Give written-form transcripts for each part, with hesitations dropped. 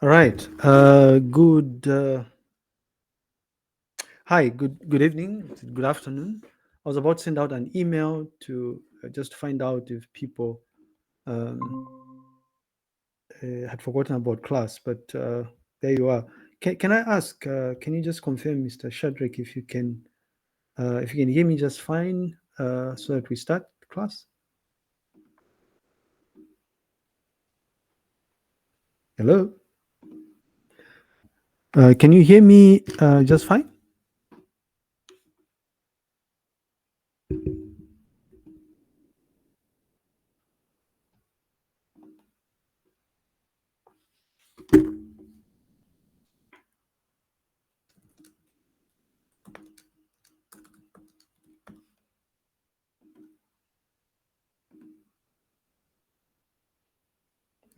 All right. Hi. Good evening. Good afternoon. I was about to send out an email to just find out if people um, had forgotten about class, but there you are. Can I ask? Can you just confirm, Mr. Shadrach, if you can hear me just fine, so that we start class? Hello. Can you hear me just fine?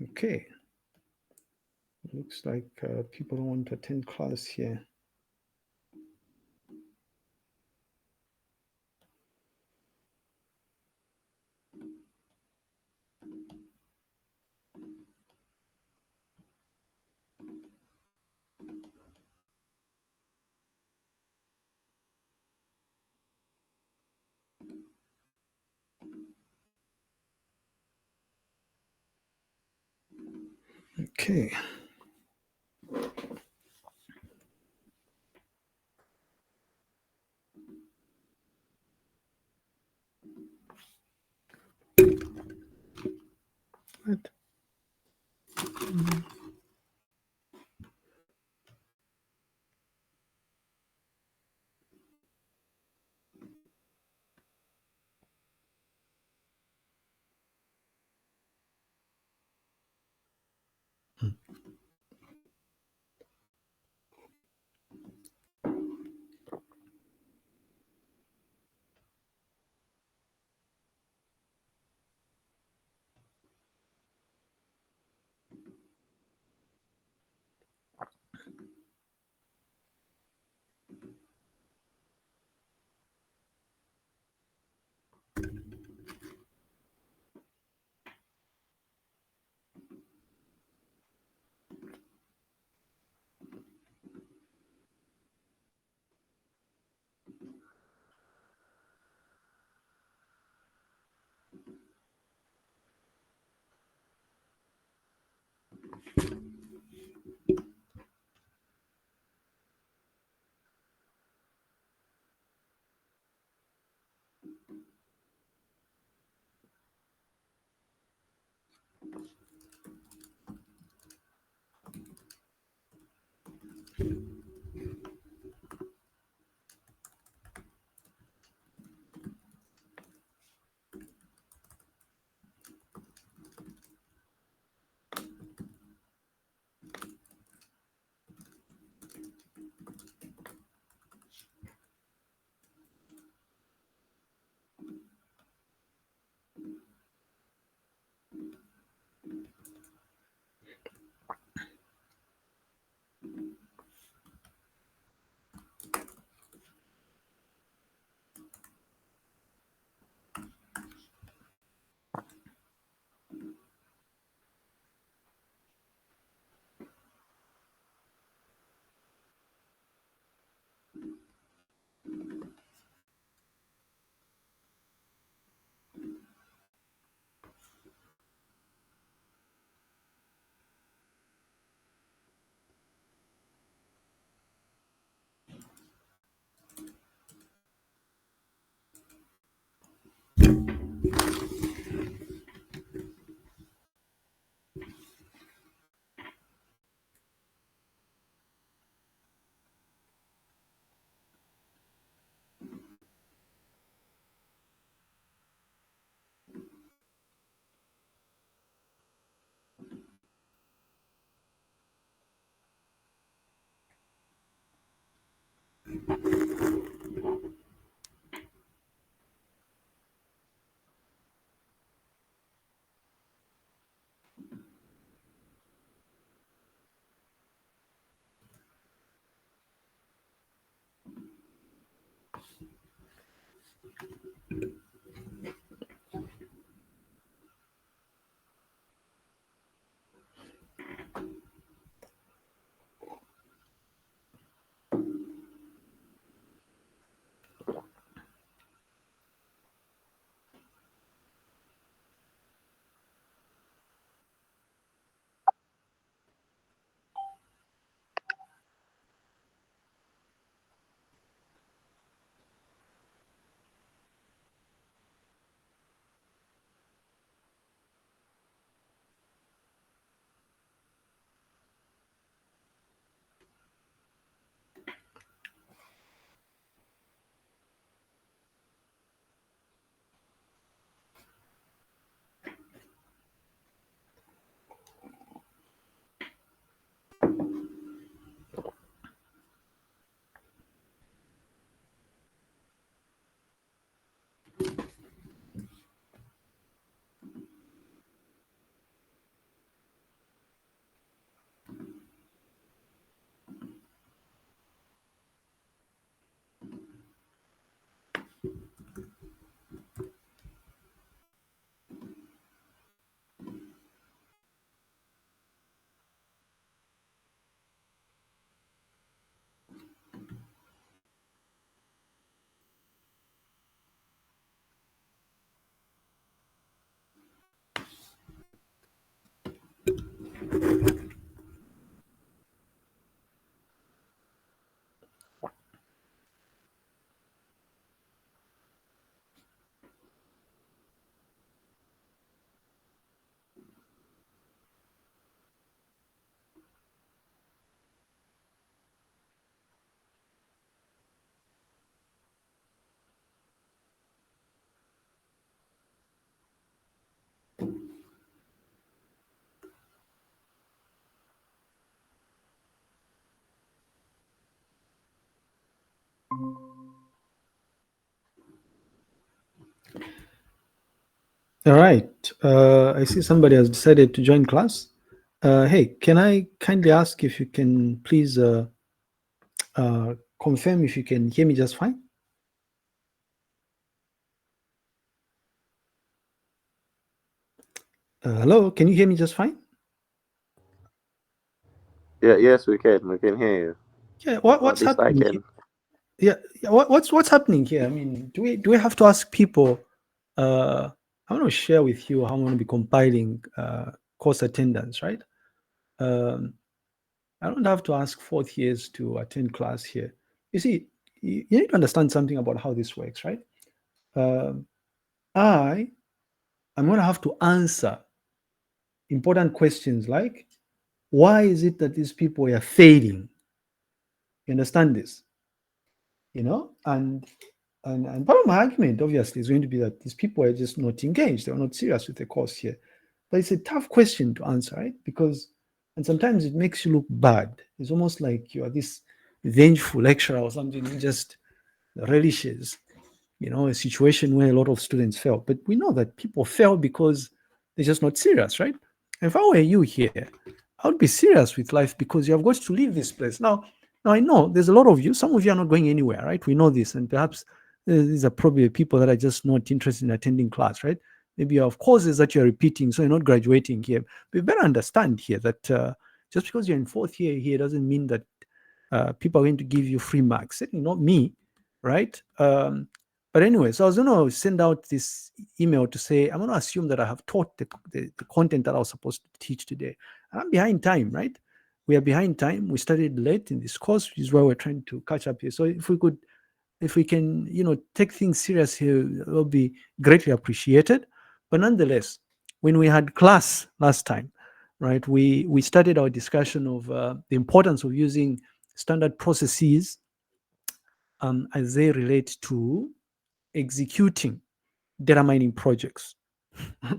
Okay. Looks like people don't want to attend class here. Okay. Right. All right. I see somebody has decided to join class. Hey, can I kindly ask if you can please confirm if you can hear me just fine? Hello, can you hear me just fine? Yeah, yes, we can. We can hear you. Yeah. Or at What's least I happening? can. Yeah. What's happening here? I mean, do we have to ask people? I want to share with you how I'm going to be compiling course attendance, right? Um, I don't have to ask fourth years to attend class here. You see, you need to understand something about how this works, right? Um, I'm going to have to answer important questions like, why is it that these people are failing? You understand this? You know, and part of my argument, obviously, is going to be that these people are just not engaged. They're not serious with the course here. But it's a tough question to answer, right? Because, and sometimes it makes you look bad. It's almost like you are this vengeful lecturer or something who just relishes, a situation where a lot of students fail. But we know that people fail because they're just not serious, right? If I were you here, I would be serious with life because you have got to leave this place. Now I know there's a lot of you, some of you are not going anywhere, right? We know this, and perhaps these are probably people that are just not interested in attending class, right? Maybe you have courses that you're repeating, so you're not graduating here. But you better understand here that just because you're in fourth year here doesn't mean that people are going to give you free marks. Certainly not me, right? But anyway, so I was going to send out this email to say, I'm going to assume that I have taught the content that I was supposed to teach today. I'm behind time, right? We are behind time. We started late in this course, which is why we're trying to catch up here. So if we can, take things serious here, it will be greatly appreciated. But nonetheless, when we had class last time, right, we started our discussion of the importance of using standard processes as they relate to executing data mining projects,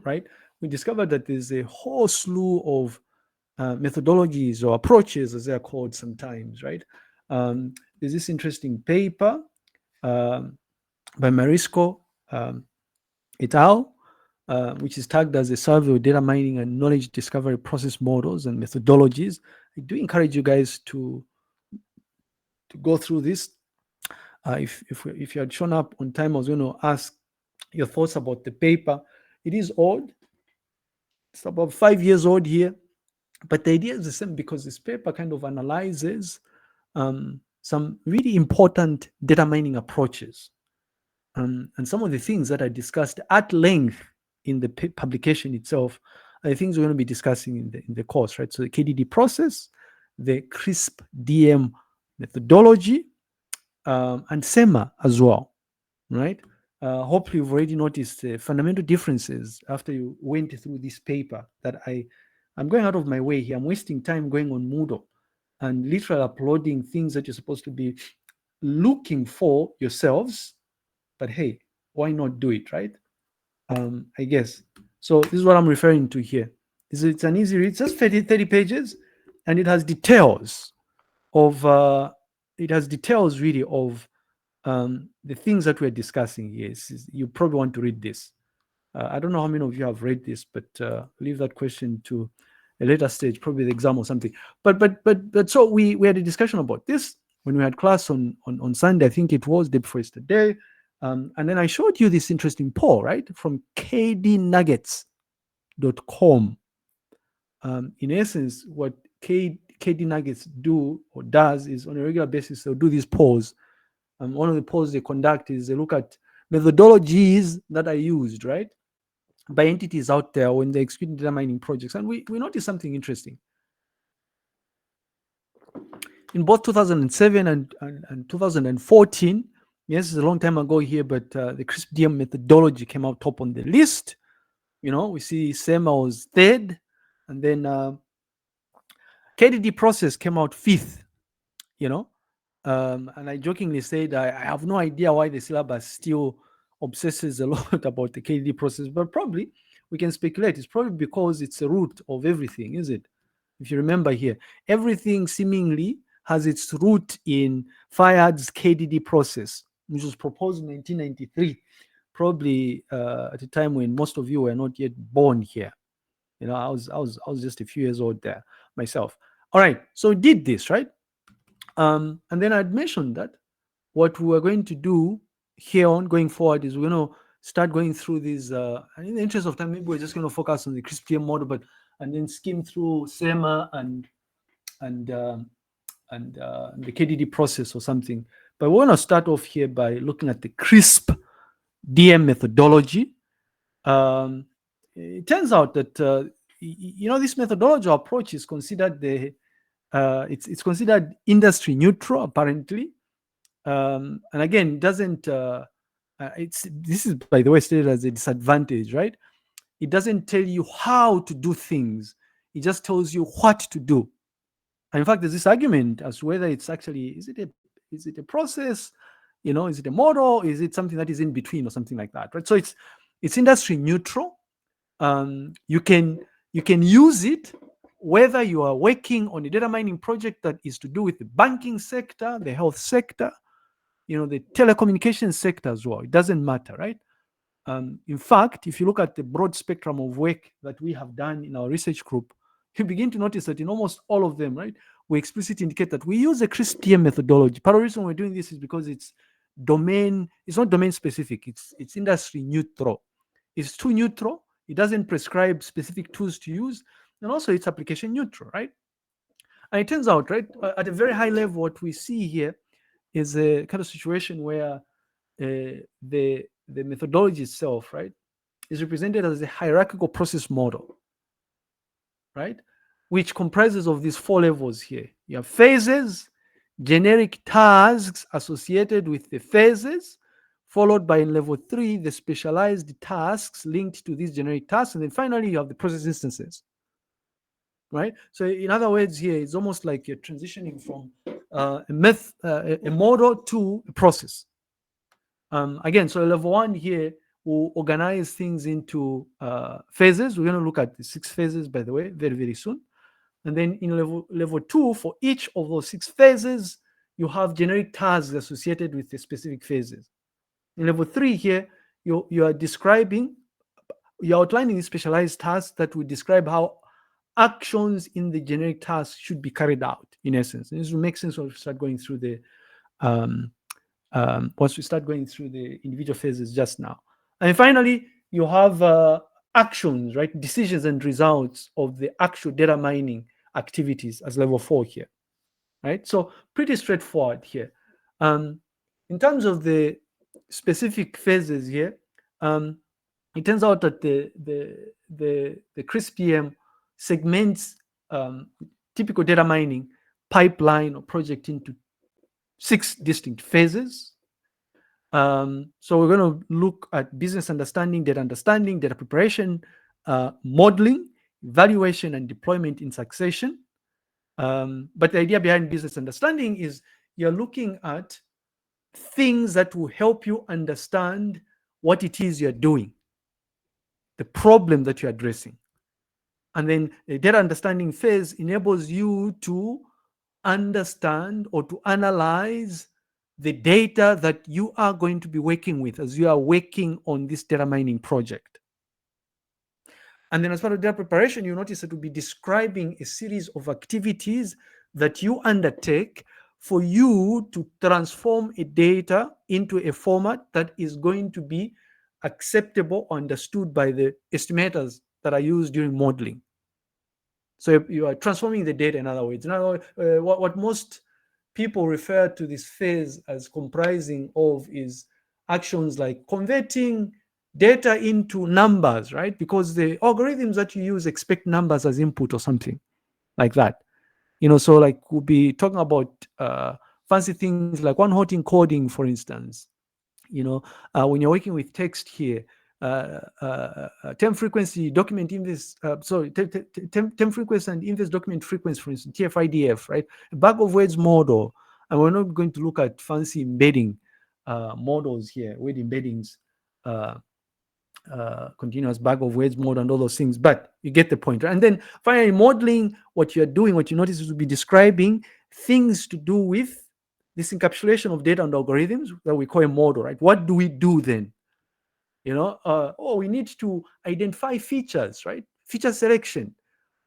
right? We discovered that there's a whole slew of methodologies or approaches, as they're called sometimes, right? There's this interesting paper um, by Marisco et al., which is tagged as a survey of data mining and knowledge discovery process models and methodologies. I do encourage you guys to go through this. If you had shown up on time, I was going to ask your thoughts about the paper. It is old. It's about 5 years old here, but the idea is the same because this paper kind of analyzes some really important data mining approaches. And some of the things that I discussed at length in the publication itself are the things we're going to be discussing in the course, right? So the KDD process, the CRISP DM methodology, and SEMA as well, right? Hopefully you've already noticed the fundamental differences after you went through this paper that I'm going out of my way here. I'm wasting time going on Moodle and literally uploading things that you're supposed to be looking for yourselves. But hey, why not do it, right? I guess. So this is what I'm referring to here. It's an easy read. It's just 30 pages, and it has details of really of the things that we're discussing here. You probably want to read this. I don't know how many of you have read this, but leave that question to a later stage, probably the exam or something. But so we had a discussion about this when we had class on Sunday. I think it was day before yesterday. And then I showed you this interesting poll, right, from kdnuggets.com. In essence, what KD Nuggets does is on a regular basis, they'll do these polls. One of the polls they conduct is they look at methodologies that are used, right, by entities out there when they're executing data mining projects. And we noticed something interesting. In both 2007 and 2014, yes, it's a long time ago here, but the CRISP DM methodology came out top on the list. We see SEMA was third, and then KDD process came out fifth, and I jokingly said I have no idea why the syllabus still obsesses a lot about the KDD process, but probably we can speculate. It's probably because it's the root of everything, is it? If you remember here, everything seemingly has its root in Fayad's KDD process, which was proposed in 1993, probably at a time when most of you were not yet born here. I was just a few years old there myself. All right, so we did this, right? And then I'd mentioned that what we were going to do here on going forward is we're going to start going through these. And in the interest of time, maybe we're just going to focus on the CRISP TM model, and then skim through SEMA and the KDD process or something. But we're going to start off here by looking at the CRISP DM methodology. It turns out that this methodology approach is considered it's considered industry neutral apparently, and again, it doesn't. This is, by the way, stated as a disadvantage, right? It doesn't tell you how to do things; it just tells you what to do. And in fact, there's this argument as to whether it's actually is it a process, is it a model, is it something that is in between or something like that, right? So it's industry neutral. You can use it whether you are working on a data mining project that is to do with the banking sector, the health sector, the telecommunications sector as well. It doesn't matter, right? In fact, if you look at the broad spectrum of work that we have done in our research group, you begin to notice that in almost all of them, right, we explicitly indicate that we use a CRISP TM methodology. Part of the reason we're doing this is because it's not domain specific, it's industry neutral. It's too neutral. It doesn't prescribe specific tools to use, and also it's application neutral, right? And it turns out, right, at a very high level, what we see here is a kind of situation where the methodology itself, right, is represented as a hierarchical process model, right, which comprises of these 4 levels here. You have phases, generic tasks associated with the phases, followed by in level 3, the specialized tasks linked to these generic tasks. And then finally, you have the process instances, right? So in other words here, it's almost like you're transitioning from a model to a process. Again, so level 1 here will organize things into phases. We're going to look at the 6 phases, by the way, very, very soon. And then in level 2, for each of those 6 phases, you have generic tasks associated with the specific phases. In level 3 here, you're outlining specialized tasks that will describe how actions in the generic task should be carried out, in essence. And this will make sense when we start going through the once we start going through the individual phases just now. And finally, you have actions, right? Decisions and results of the actual data mining activities as level 4 here, right? So pretty straightforward here. In terms of the specific phases here, it turns out that the CRISP-PM segments typical data mining pipeline or project into 6 distinct phases. So we're going to look at business understanding, data preparation, modeling, evaluation, and deployment in succession. But the idea behind business understanding is you're looking at things that will help you understand what it is you're doing, the problem that you're addressing. And then the data understanding phase enables you to understand or to analyze the data that you are going to be working with as you are working on this data mining project. And then as part of data preparation, you notice it will be describing a series of activities that you undertake for you to transform a data into a format that is going to be acceptable or understood by the estimators that are used during modeling. So you are transforming the data in other words. In other words, what most people refer to this phase as comprising of is actions like converting data into numbers, right? Because the algorithms that you use expect numbers as input or something like that. So like we'll be talking about fancy things like one-hot encoding, for instance. When you're working with text here, term frequency, document inverse, term frequency and inverse document frequency, for instance, TF-IDF, right? A bag of words model. And we're not going to look at fancy embedding models here, word embeddings, continuous bag of words model and all those things, but you get the point, right? And then finally, modeling, what you're doing, what you notice is to be describing things to do with this encapsulation of data and algorithms that we call a model, right? What do we do then? We need to identify features, right? Feature selection.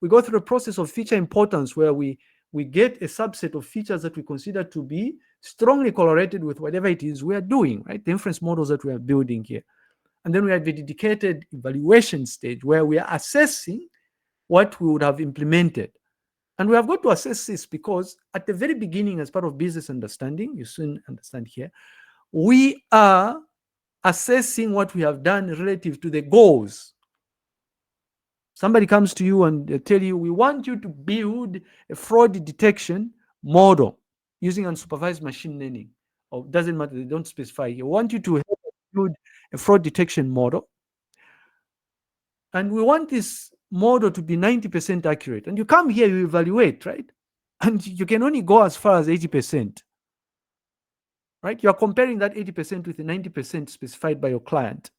We go through a process of feature importance where we get a subset of features that we consider to be strongly correlated with whatever it is we are doing, right? The inference models that we are building here. And then we have the dedicated evaluation stage where we are assessing what we would have implemented. And we have got to assess this because at the very beginning, as part of business understanding, you soon understand here, we are assessing what we have done relative to the goals. Somebody comes to you and they tell you, we want you to build a fraud detection model using unsupervised machine learning. Or doesn't matter, they don't specify. We want you to build a fraud detection model. And we want this model to be 90% accurate. And you come here, you evaluate, right? And you can only go as far as 80%. Right? You're comparing that 80% with the 90% specified by your client.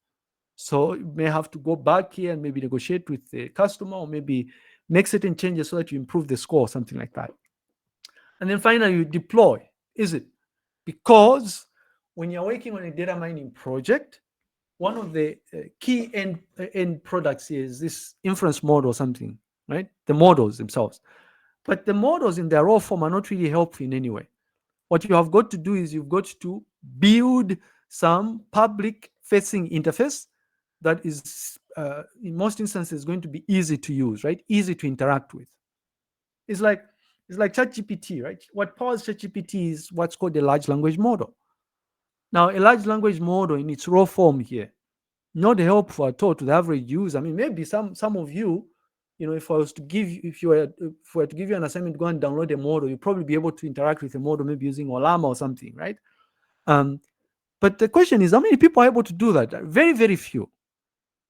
So you may have to go back here and maybe negotiate with the customer or maybe make certain changes so that you improve the score or something like that. And then finally, you deploy. Is it? Because when you're working on a data mining project, one of the key end products is this inference model or something, right? The models themselves. But the models in their raw form are not really helpful in any way. What you have got to do is you've got to build some public-facing interface that is, in most instances, going to be easy to use, right? Easy to interact with. It's like ChatGPT, right? What powers ChatGPT is what's called a large language model. Now, a large language model in its raw form here, not helpful at all to the average user. I mean, maybe some of you, if I were to give you an assignment, go and download a model, you'll probably be able to interact with a model, maybe using OLAP or something, right? But the question is, how many people are able to do that? Very, very few.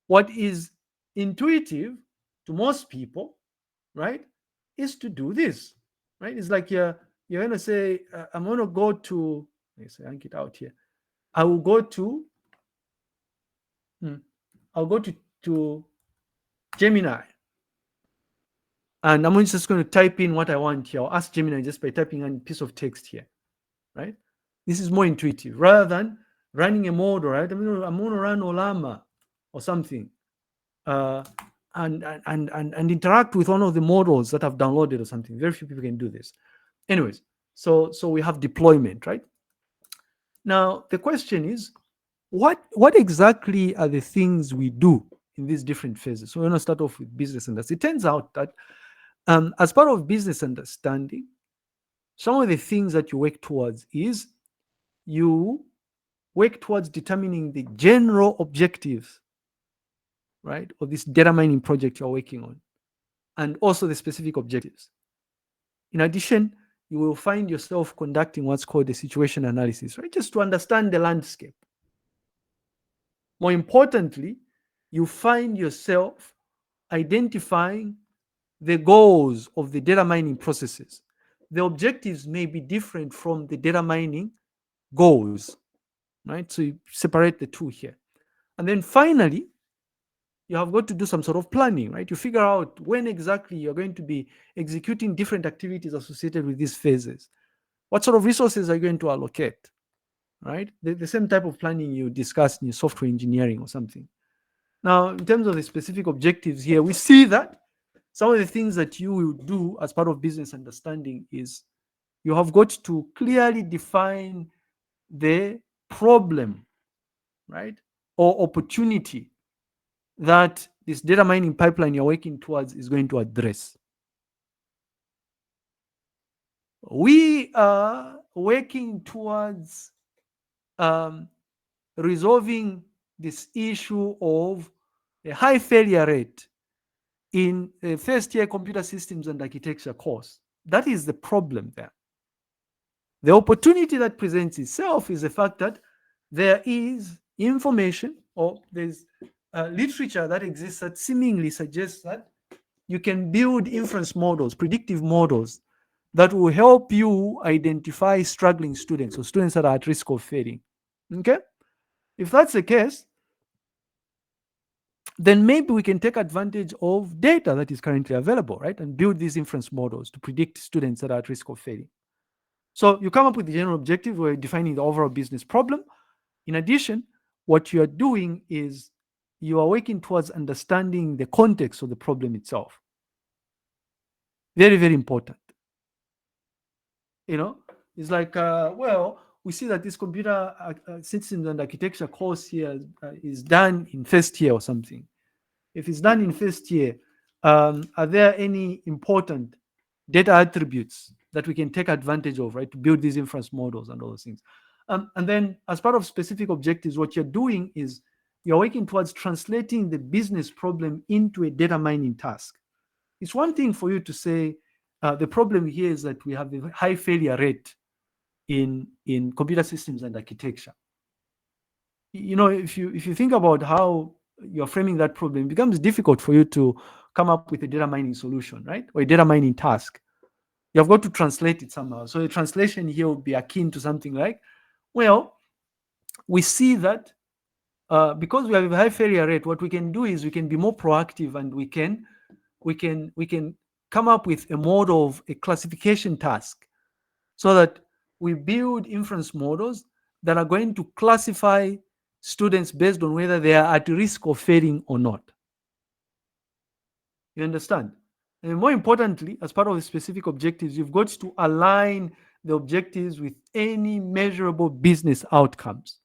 What is intuitive to most people, right, is to do this, right? It's like you're going to say, I'm going to go to, let's say, I get out here. I'll go to Gemini. And I'm just going to type in what I want here. I'll ask Gemini just by typing in a piece of text here, right? This is more intuitive rather than running a model, right? I'm going to run Olama or something and interact with one of the models that I've downloaded or something. Very few people can do this. Anyways, so we have deployment, right? Now, the question is, what exactly are the things we do in these different phases? So we're going to start off with business understanding. It turns out that as part of business understanding, some of the things that you work towards is you work towards determining the general objectives, right, of this data mining project you're working on, and also the specific objectives. In addition, you will find yourself conducting what's called a situation analysis, right, just to understand the landscape. More importantly, you find yourself identifying the goals of the data mining processes. The objectives may be different from the data mining goals, right? So you separate the two here. And then finally, you have got to do some sort of planning, right? You figure out when exactly you're going to be executing different activities associated with these phases. What sort of resources are you going to allocate, right? The same type of planning you discussed in your software engineering or something. Now, in terms of the specific objectives here, we see that some of the things that you will do as part of business understanding is you have got to clearly define the problem, right, or opportunity that this data mining pipeline you're working towards is going to address. We are working towards resolving this issue of a high failure rate in a first year computer systems and architecture course. That is the problem there. The opportunity that presents itself is the fact that there is information or there's literature that exists that seemingly suggests that you can build inference models, predictive models that will help you identify struggling students or students that are at risk of failing. Okay? If that's the case, then maybe we can take advantage of data that is currently available, right? And build these inference models to predict students that are at risk of failing. So you come up with the general objective where you're defining the overall business problem. In addition, what you are doing is you are working towards understanding the context of the problem itself. Very, very important. You know, it's like, well, we see that this computer systems and architecture course here is done in first year or something. If it's done in first year, are there any important data attributes that we can take advantage of, right, to build these inference models and all those things? And then as part of specific objectives, what you're doing is you're working towards translating the business problem into a data mining task. It's one thing for you to say, the problem here is that we have a high failure rate in computer systems and architecture. You know, if you think about how you're framing that problem, it becomes difficult for you to come up with a data mining solution, right? Or a data mining task. You've got to translate it somehow. So the translation here would be akin to something like, well, we see that because we have a high failure rate, what we can do is we can be more proactive and we can come up with a model of a classification task so that we build inference models that are going to classify students based on whether they are at risk of failing or not. You understand? And more importantly, as part of the specific objectives, you've got to align the objectives with any measurable business outcomes.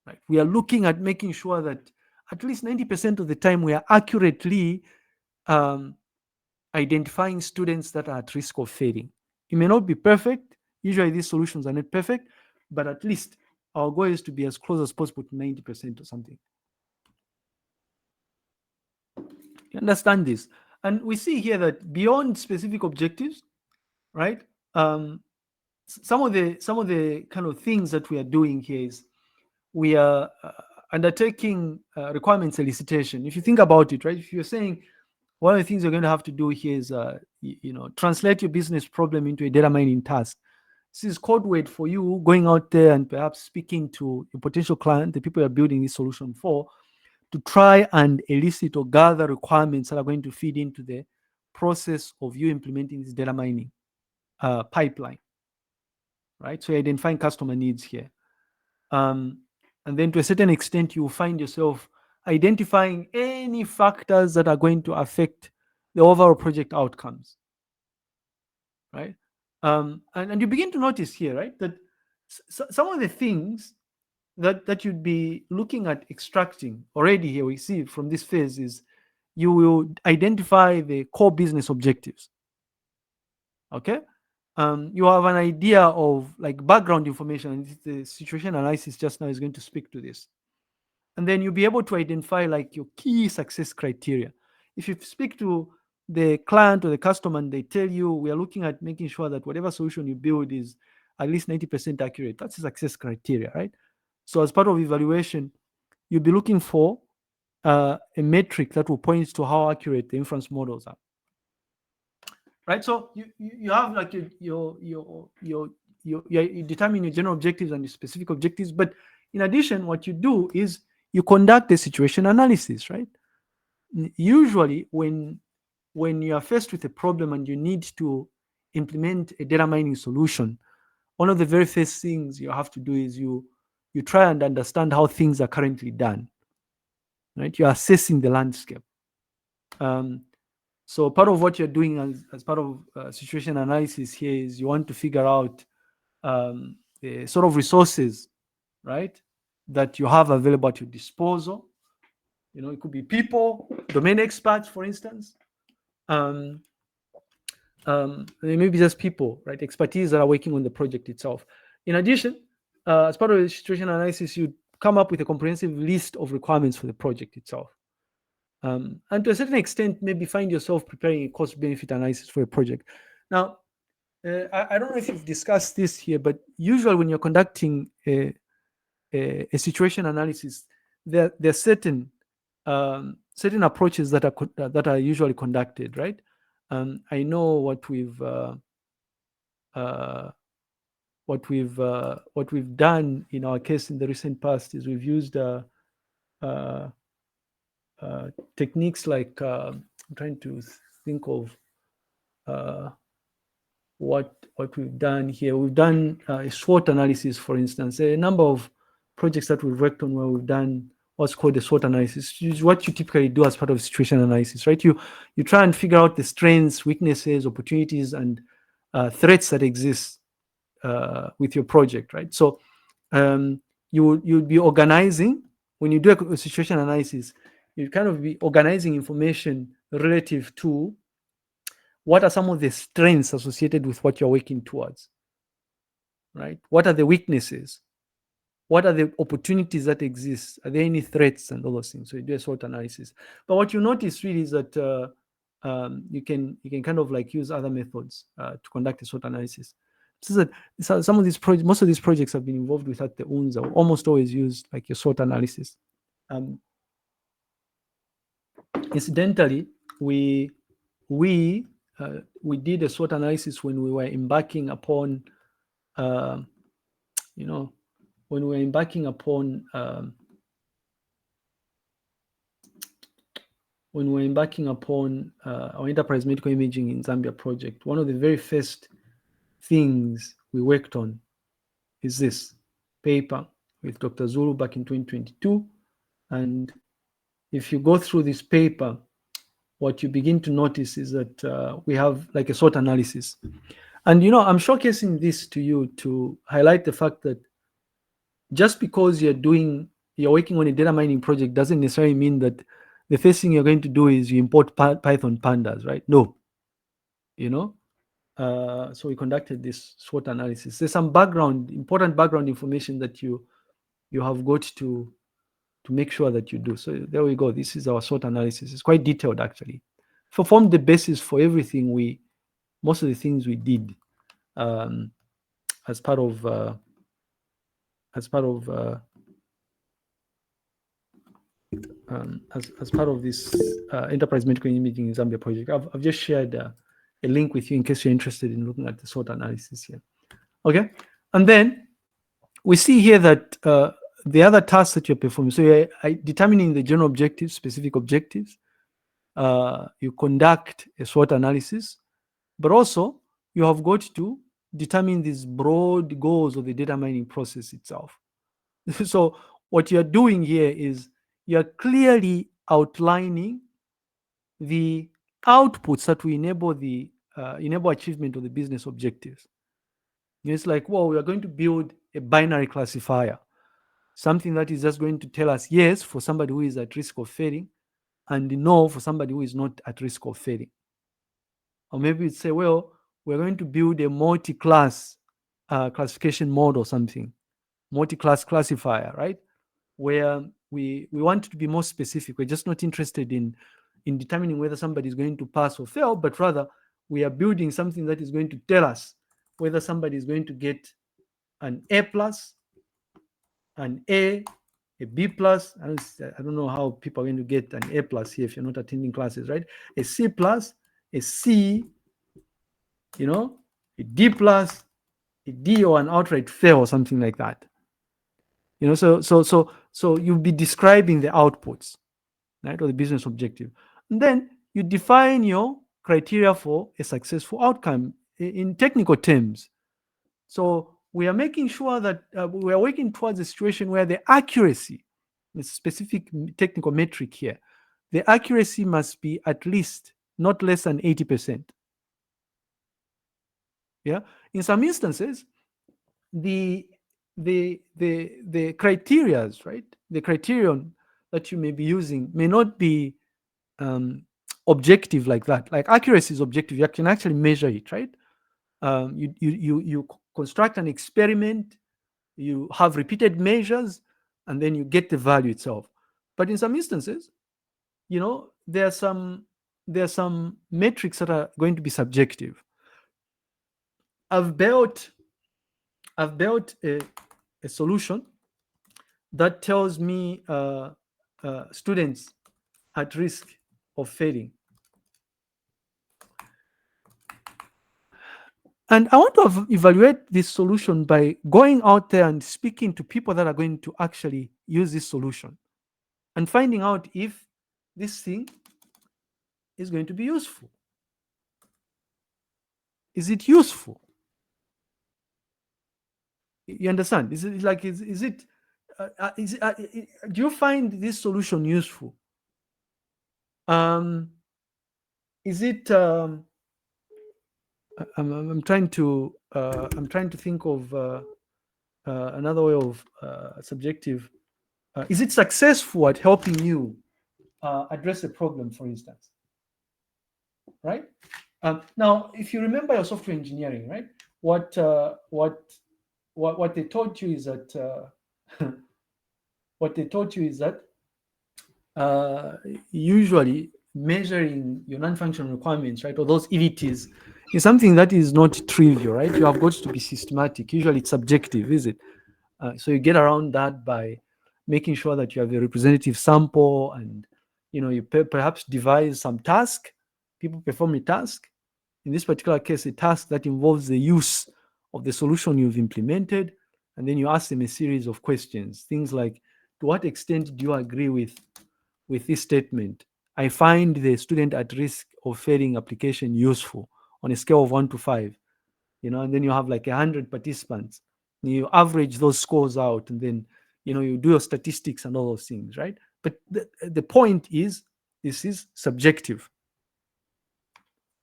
Right? We are looking at making sure that at least 90% of the time we are accurately identifying students that are at risk of failing. It may not be perfect. Usually these solutions are not perfect, but at least our goal is to be as close as possible to 90% or something. You understand this? And we see here that beyond specific objectives, right? Some of the kind of things that we are doing here is we are undertaking requirements elicitation. If you think about it, right? If you're saying one of the things you're going to have to do here is, translate your business problem into a data mining task. This is code word for you going out there and perhaps speaking to your potential client, the people you're building this solution for, to try and elicit or gather requirements that are going to feed into the process of you implementing this data mining pipeline, right? So you're identifying customer needs here. And then to a certain extent, you will find yourself identifying any factors that are going to affect the overall project outcomes, right? And you begin to notice here, right, that some of the things that you'd be looking at extracting already here, we see from this phase, is you will identify the core business objectives. Okay. You have an idea of like background information, and the situation analysis just now is going to speak to this. And then you'll be able to identify like your key success criteria. If you speak to the client or the customer and they tell you, we are looking at making sure that whatever solution you build is at least 90% accurate, that's a success criteria, right? So as part of evaluation, you'll be looking for a metric that will point to how accurate the inference models are, right? So you have like you determine your general objectives and your specific objectives, but in addition, what you do is you conduct a situation analysis, right? Usually when you are faced with a problem and you need to implement a data mining solution, one of the very first things you have to do is you try and understand how things are currently done, right? You're assessing the landscape. So part of what you're doing as part of situation analysis here is you want to figure out the sort of resources, right, that you have available at your disposal. It could be people, domain experts, for instance. Maybe just people, right, expertise that are working on the project itself. In addition, as part of the situation analysis, you come up with a comprehensive list of requirements for the project itself. And to a certain extent, maybe find yourself preparing a cost-benefit analysis for a project. Now, I don't know if you've discussed this here, but usually when you're conducting a situation analysis, there are certain approaches that are usually conducted, right? I know what we've done in our case in the recent past is we've used techniques like I'm trying to think of what we've done here. We've done a SWOT analysis, for instance. A number of projects that we've worked on where we've done what's called a SWOT analysis, which is what you typically do as part of situation analysis, right? You try and figure out the strengths, weaknesses, opportunities, and threats that exist with your project, right? So you'd be organizing, when you do a situation analysis, you kind of be organizing information relative to what are some of the strengths associated with what you're working towards, right? What are the weaknesses? What are the opportunities that exist? Are there any threats and all those things? So you do a SWOT analysis. But what you notice really is that you can kind of like use other methods to conduct a SWOT analysis. So that some of these projects, most of these projects I've been involved with at the UNZA almost always use like your SWOT analysis. Incidentally, we did a SWOT analysis when we were embarking upon, when we were embarking upon our enterprise medical imaging in Zambia project. One of the very first things we worked on is this paper with Dr. Zulu back in 2022. And if you go through this paper, what you begin to notice is that we have like a SWOT analysis. And, I'm showcasing this to you to highlight the fact that just because you're working on a data mining project doesn't necessarily mean that the first thing you're going to do is you import Python pandas, right? No. So we conducted this SWOT analysis. There's some important background information that you have got to make sure that you do. So there we go. This is our SWOT analysis. It's quite detailed, actually. So formed the basis for everything most of the things we did as part of this enterprise medical imaging in Zambia project. I've just shared a link with you in case you're interested in looking at the SWOT analysis here. Okay, and then we see here that the other tasks that you're performing. So you're determining the general objectives, specific objectives. You conduct a SWOT analysis, but also you have got to determine these broad goals of the data mining process itself. So what you're doing here is you're clearly outlining the outputs that will enable achievement of the business objectives. It's like, well, we are going to build a binary classifier, something that is just going to tell us yes for somebody who is at risk of failing and no for somebody who is not at risk of failing. Or maybe you'd say, well, we're going to build a multi-class classification mode or something, multi-class classifier, right? Where we want to be more specific. We're just not interested in determining whether somebody is going to pass or fail, but rather we are building something that is going to tell us whether somebody is going to get an A plus, an A B plus. I don't know how people are going to get an A plus here if you're not attending classes, right? A C plus, a C, a D plus, a D, or an outright fail or something like that. So you'll be describing the outputs, right, or the business objective, and then you define your criteria for a successful outcome in technical terms. So we are making sure that we are working towards a situation where the accuracy, the specific technical metric here, the accuracy must be at least not less than 80%. Yeah. In some instances, the criterias, right? The criterion that you may be using may not be objective like that. Like accuracy is objective; you can actually measure it, right? You construct an experiment, you have repeated measures, and then you get the value itself. But in some instances, there are some metrics that are going to be subjective. I've built a solution that tells me students at risk of failing. And I want to evaluate this solution by going out there and speaking to people that are going to actually use this solution and finding out if this thing is going to be useful. Is it useful? You understand? Is it like, is it, do you find this solution useful? Is it, I'm trying to think of another way of subjective. Is it successful at helping you address a problem, for instance? Right. Now, if you remember your software engineering, right? What they taught you is that usually measuring your non-functional requirements, right, or those EVTs, is something that is not trivial, right? You have got to be systematic. Usually, it's subjective, is it? So you get around that by making sure that you have a representative sample, and you perhaps devise some task. People perform a task. In this particular case, a task that involves the use of the solution you've implemented, and then you ask them a series of questions. Things like, to what extent do you agree with this statement? I find the student at risk of failing application useful on a scale of 1 to 5. And then you have like 100 participants. You average those scores out, and then you do your statistics and all those things, right? But the point is, this is subjective.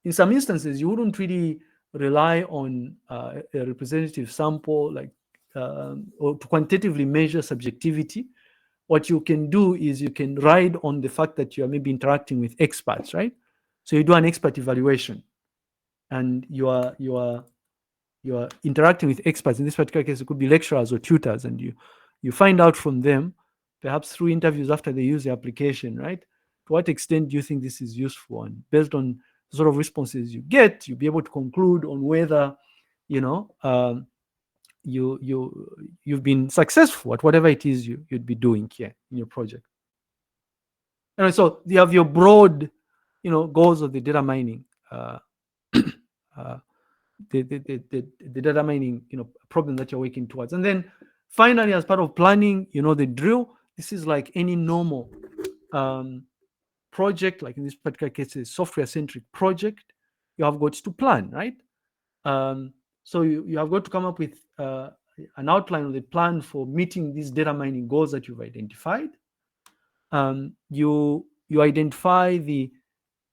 In some instances, you wouldn't really rely on a representative sample, like or to quantitatively measure subjectivity. What you can do is you can ride on the fact that you are maybe interacting with experts, right? So you do an expert evaluation, and you are interacting with experts. In this particular case, it could be lecturers or tutors, and you find out from them, perhaps through interviews after they use the application, right? To what extent do you think this is useful? And based on the sort of responses you get, you'll be able to conclude on whether you've been successful at whatever it is you'd be doing here in your project. And so you have your broad goals of the data mining the data mining problem that you're working towards. And then finally, as part of planning, the drill. This is like any normal project, like in this particular case, a software-centric project. You have got to plan, right? So you have got to come up with an outline of the plan for meeting these data mining goals that you've identified. You identify the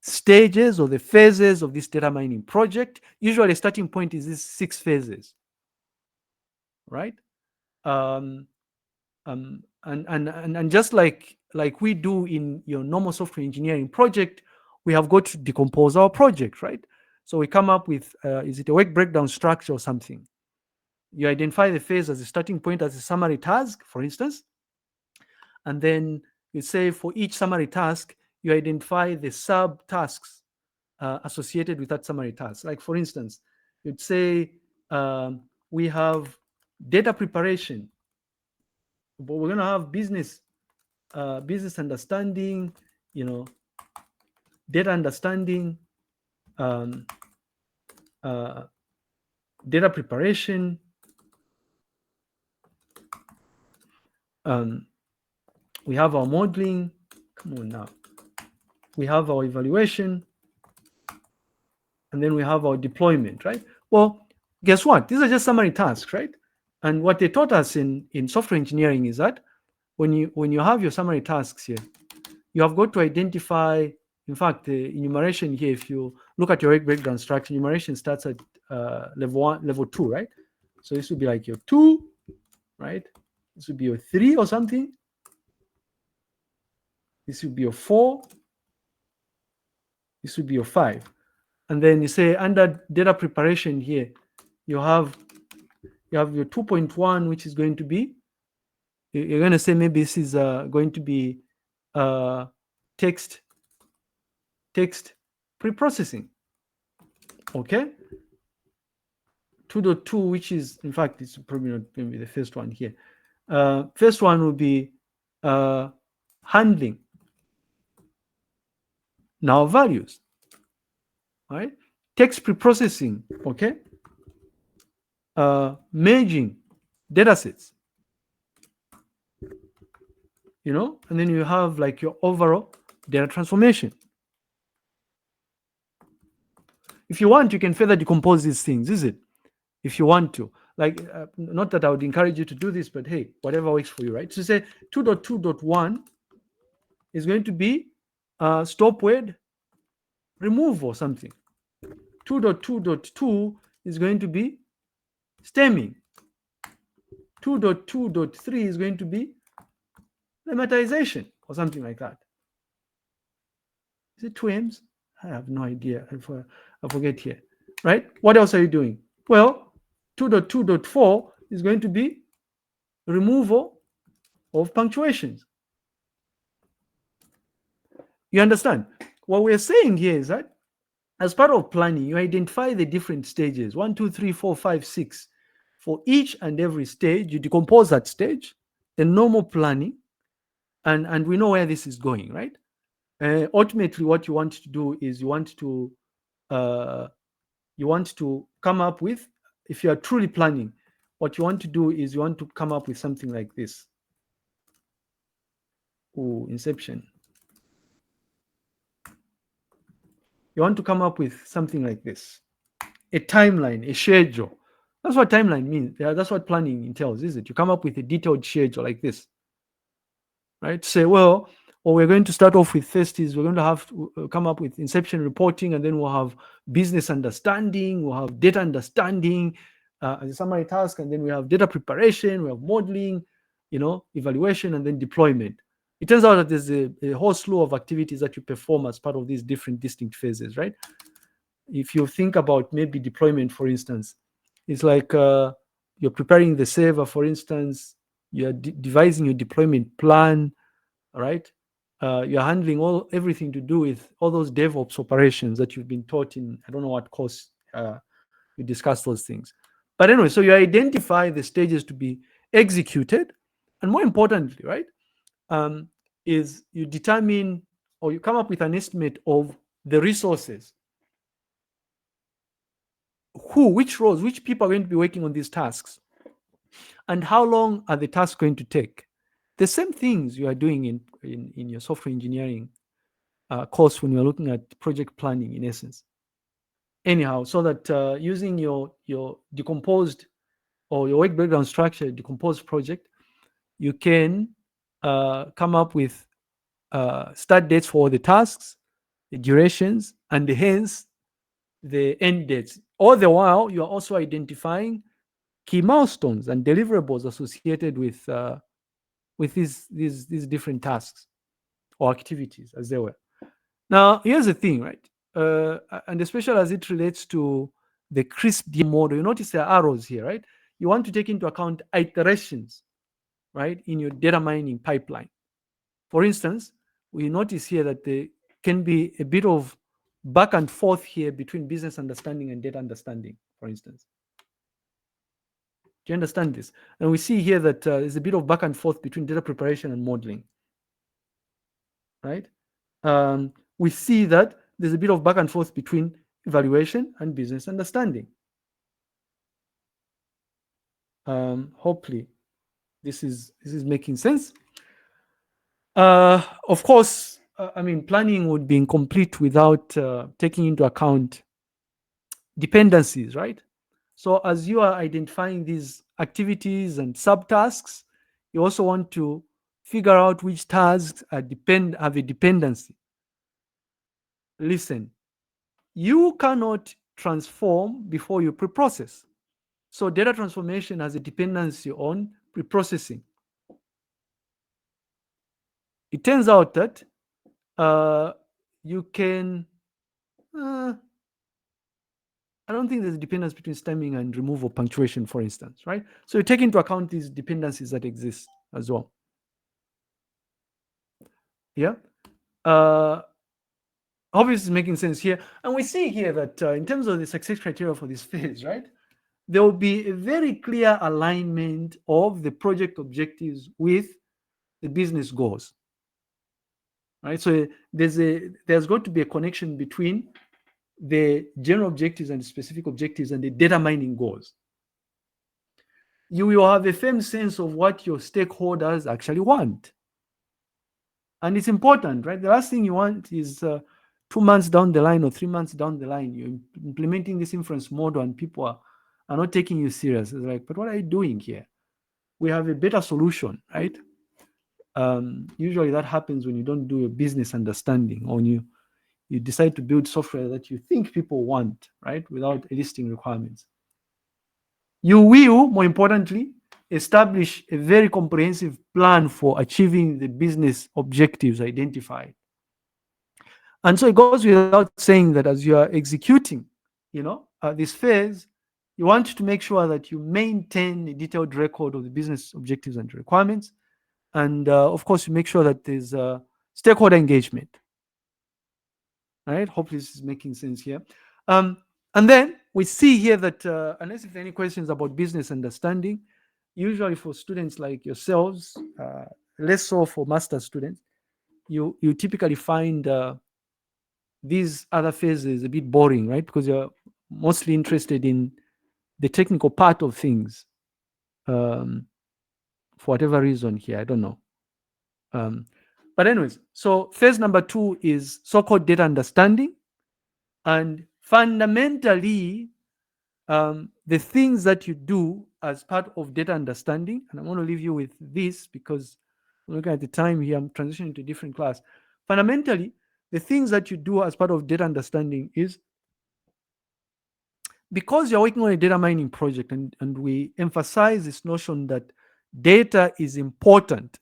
stages or the phases of this data mining project. Usually a starting point is these 6 phases, right? um, and just like we do in your normal software engineering project, we have got to decompose our project, right? So we come up with is it a work breakdown structure or something? You identify the phase as a starting point as a summary task, for instance, and then you say for each summary task you identify the sub tasks associated with that summary task. Like for instance, you'd say we have data preparation, but we're going to have business understanding, data understanding, um, uh, data preparation, we have our modeling, come on now, we have our evaluation, and then we have our deployment, right? Well, guess what? These are just summary tasks, right? And what they taught us in software engineering is that when you have your summary tasks here, you have got to identify, in fact, the enumeration here, if you look at your work breakdown structure, enumeration starts at level 1, level 2, right? So this would be like your 2, right? This would be your 3 or something. This would be your 4. This would be your 5. And then you say under data preparation here, you have your 2.1, which is going to be, you're going to say maybe this is going to be text preprocessing. Okay. 2.2, which is, in fact, it's probably not going to be the first one here. First one will be handling null values, right? Text preprocessing, okay? Merging datasets, and then you have like your overall data transformation. If you want, you can further decompose these things, is it? If you want to, like, not that I would encourage you to do this, but hey, whatever works for you, right? So say 2.2.1 is going to be stop word remove or something. 2.2.2 is going to be stemming. 2.2.3 is going to be lemmatization or something like that. Is it 2 M's? I have no idea. I forget here, right? What else are you doing? Well, 2.2.4 is going to be removal of punctuations. You understand? What we're saying here is that as part of planning, you identify the different stages, 1, 2, 3, 4, 5, 6. For each and every stage, you decompose that stage, the normal planning, and we know where this is going, right? Ultimately, what you want to do is you want to come up with, if you are truly planning, what you want to do is you want to come up with something like this. Oh, inception. You want to come up with something like this, a timeline, a schedule. That's what timeline means. Yeah, that's what planning entails, is it? You come up with a detailed schedule like this, right? Say, well, what we're going to start off with first is we're going to have to come up with inception reporting, and then we'll have business understanding, we'll have data understanding as a summary task, and then we have data preparation, we have modeling, evaluation, and then deployment. It turns out that there's a whole slew of activities that you perform as part of these different distinct phases, right? If you think about maybe deployment, for instance, it's like you're preparing the server, for instance, you're devising your deployment plan, right? You're handling everything to do with all those DevOps operations that you've been taught in, I don't know what course you discuss those things. But anyway, so you identify the stages to be executed, and more importantly, right, is you determine or you come up with an estimate of the resources. Which roles, which people are going to be working on these tasks, and how long are the tasks going to take? The same things you are doing in your software engineering course when you're looking at project planning, in essence. Anyhow, so that using your decomposed or your work breakdown structure, decomposed project, you can come up with start dates for the tasks, the durations, and hence the end dates. All the while, you are also identifying key milestones and deliverables associated with these different tasks or activities as they were. Now, here's the thing, right? And especially as it relates to the crisp model, you notice there are arrows here, right? You want to take into account iterations, right, in your data mining pipeline. For instance, we notice here that there can be a bit of back and forth here between business understanding and data understanding, for instance. Do you understand this? And we see here that there's a bit of back and forth between data preparation and modeling, right? We see that there's a bit of back and forth between evaluation and business understanding. Hopefully, this is making sense. Of course, I mean, planning would be incomplete without taking into account dependencies, right? So as you are identifying these activities and subtasks, you also want to figure out which tasks have a dependency. Listen, you cannot transform before you preprocess. So data transformation has a dependency on preprocessing. It turns out that you can I don't think there's a dependence between stemming and removal punctuation, for instance, right? So you take into account these dependencies that exist as well. Yeah. Obviously, it's making sense here. And we see here that in terms of the success criteria for this phase, right, there will be a very clear alignment of the project objectives with the business goals, right? So there's got to be a connection between the general objectives and the specific objectives and the data mining goals. You will have a firm sense of what your stakeholders actually want. And it's important, right? The last thing you want is 2 months down the line or 3 months down the line, you're implementing this inference model and people are not taking you serious. It's like, but what are you doing here? We have a better solution, right? Usually that happens when you don't do a business understanding, or when you decide to build software that you think people want, right, without listing requirements. You will, more importantly, establish a very comprehensive plan for achieving the business objectives identified. And so it goes without saying that as you are executing, this phase, you want to make sure that you maintain a detailed record of the business objectives and requirements. And of course, you make sure that there's stakeholder engagement. Right? Hopefully this is making sense here. And then we see here that unless if there are any questions about business understanding, usually for students like yourselves, less so for master students, you typically find these other phases a bit boring, right? Because you're mostly interested in the technical part of things. For whatever reason here, I don't know. But anyways, so phase number 2 is so-called data understanding. And fundamentally, the things that you do as part of data understanding, and I want to leave you with this because I'm looking at the time here, I'm transitioning to a different class. Fundamentally, the things that you do as part of data understanding is, because you're working on a data mining project, and we emphasize this notion that data is important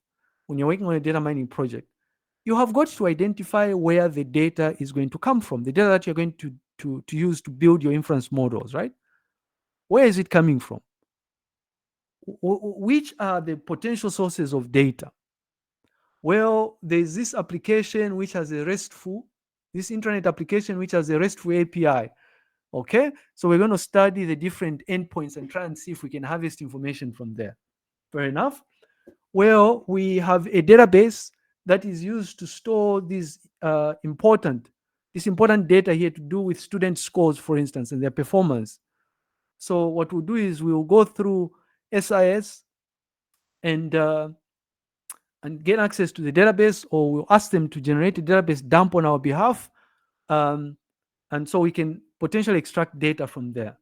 when you're working on a data mining project, you have got to identify where the data is going to come from, the data that you're going to use to build your inference models, right? Where is it coming from? Which are the potential sources of data? Well, there's this application which has this internet application which has a RESTful API. Okay, so we're going to study the different endpoints and try and see if we can harvest information from there. Fair enough. Well, we have a database that is used to store this important data here to do with student scores, for instance, and their performance. So what we'll do is we'll go through SIS and get access to the database, or we'll ask them to generate a database dump on our behalf, and so we can potentially extract data from there.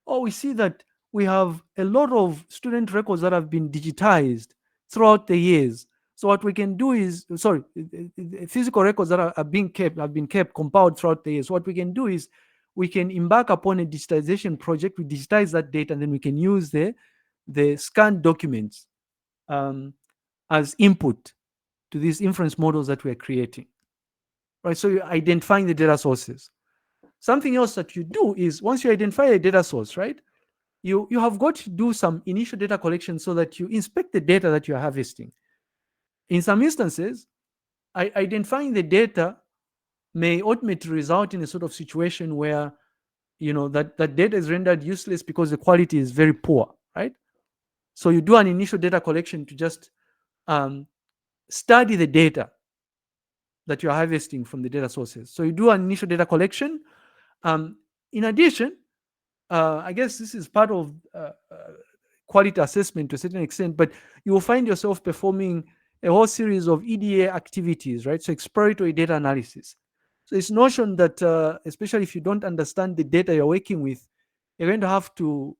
Or we see that we have a lot of student records that have been digitized throughout the years. So what we can do is, physical records that have been kept compiled throughout the years. So what we can do is we can embark upon a digitization project. We digitize that data, and then we can use the scanned documents as input to these inference models that we're creating. Right? So you're identifying the data sources. Something else that you do is once you identify a data source, right? You have got to do some initial data collection so that you inspect the data that you are harvesting. In some instances, identifying the data may ultimately result in a sort of situation where that data is rendered useless because the quality is very poor, right? So you do an initial data collection to just study the data that you're harvesting from the data sources. So you do an initial data collection. In addition, I guess this is part of quality assessment to a certain extent, but you will find yourself performing a whole series of EDA activities, right? So exploratory data analysis. So it's notion that, especially if you don't understand the data you're working with, you're going to have to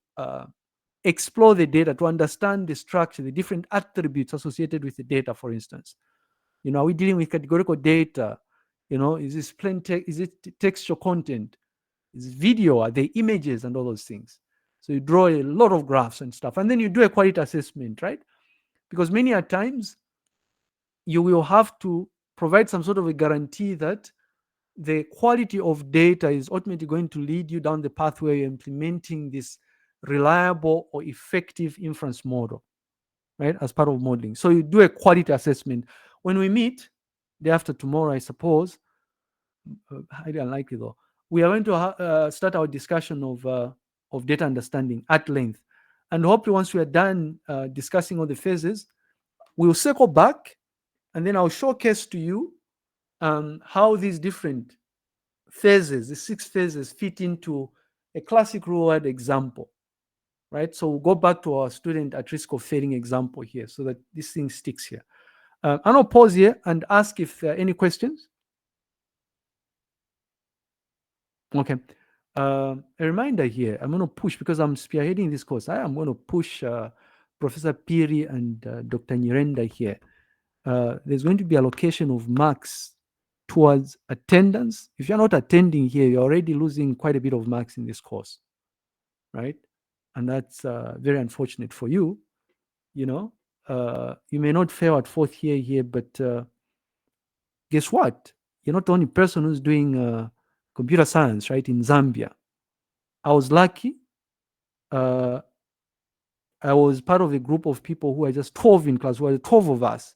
explore the data to understand the structure, the different attributes associated with the data, for instance. Are we dealing with categorical data? Is this plain text? Is it textual content? Is it video? Are they images and all those things? So you draw a lot of graphs and stuff, and then you do a quality assessment, right? Because many a times you will have to provide some sort of a guarantee that the quality of data is ultimately going to lead you down the path where you're implementing this reliable or effective inference model, right, as part of modeling. So you do a quality assessment. When we meet day after tomorrow, I suppose, highly unlikely though, we are going to start our discussion of data understanding at length. And hopefully once we are done discussing all the phases, we'll circle back and then I'll showcase to you how these different phases, the 6 phases, fit into a classic real world example, right? So we'll go back to our student at risk of failing example here so that this thing sticks here. And I'll pause here and ask if there are any questions. Okay. A reminder here, I'm going to push, because I'm spearheading this course, I am going to push Professor Piri and Dr. Nyirenda here. There's going to be allocation of marks towards attendance. If you're not attending here, you're already losing quite a bit of marks in this course, right? And that's very unfortunate for you. You may not fail at 4th year here, but guess what? You're not the only person who's doing computer science, right, in Zambia. I was lucky. I was part of a group of people who were just 12 in class. Were 12 of us.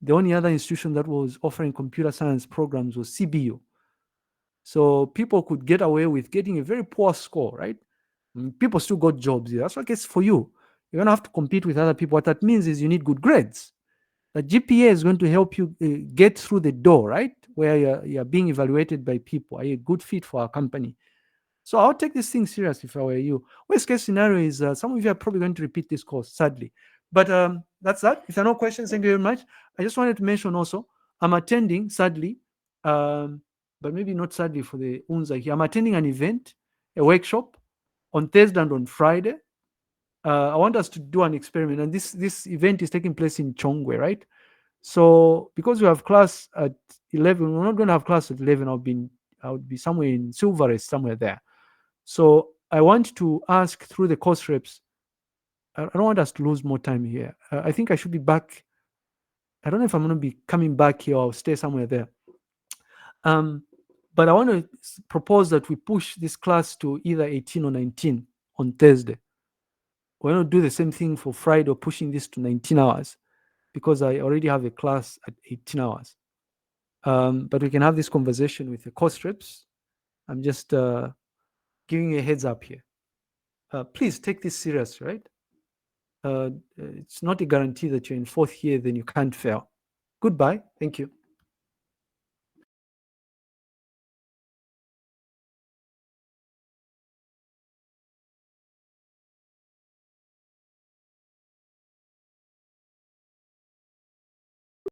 The only other institution that was offering computer science programs was CBU. So people could get away with getting a very poor score, right? People still got jobs here. That's what I guess for you. You're going to have to compete with other people. What that means is you need good grades. The GPA is going to help you get through the door, right? Where you're being evaluated by people. Are you a good fit for our company? So I'll take this thing serious if I were you. Worst case scenario is some of you are probably going to repeat this course, sadly. But that's that. If there are no questions, thank you very much. I just wanted to mention also, I'm attending, sadly, but maybe not sadly for the UNZA here. I'm attending an event, a workshop on Thursday and on Friday. I want us to do an experiment, and this event is taking place in Chongwe, right? So because we have class at 11, we're not going to have class at 11. I would be somewhere in Silverest, somewhere there. So I want to ask through the course reps. I don't want us to lose more time here. I think I should be back. I don't know if I'm going to be coming back here or I'll stay somewhere there. But I want to propose that we push this class to either 18 or 19 on Thursday. We're going to do the same thing for Friday, pushing this to 19 hours because I already have a class at 18 hours. But we can have this conversation with the course reps. I'm just giving you a heads up here. Please take this serious, right? It's not a guarantee that you're in 4th year, then you can't fail. Goodbye. Thank you.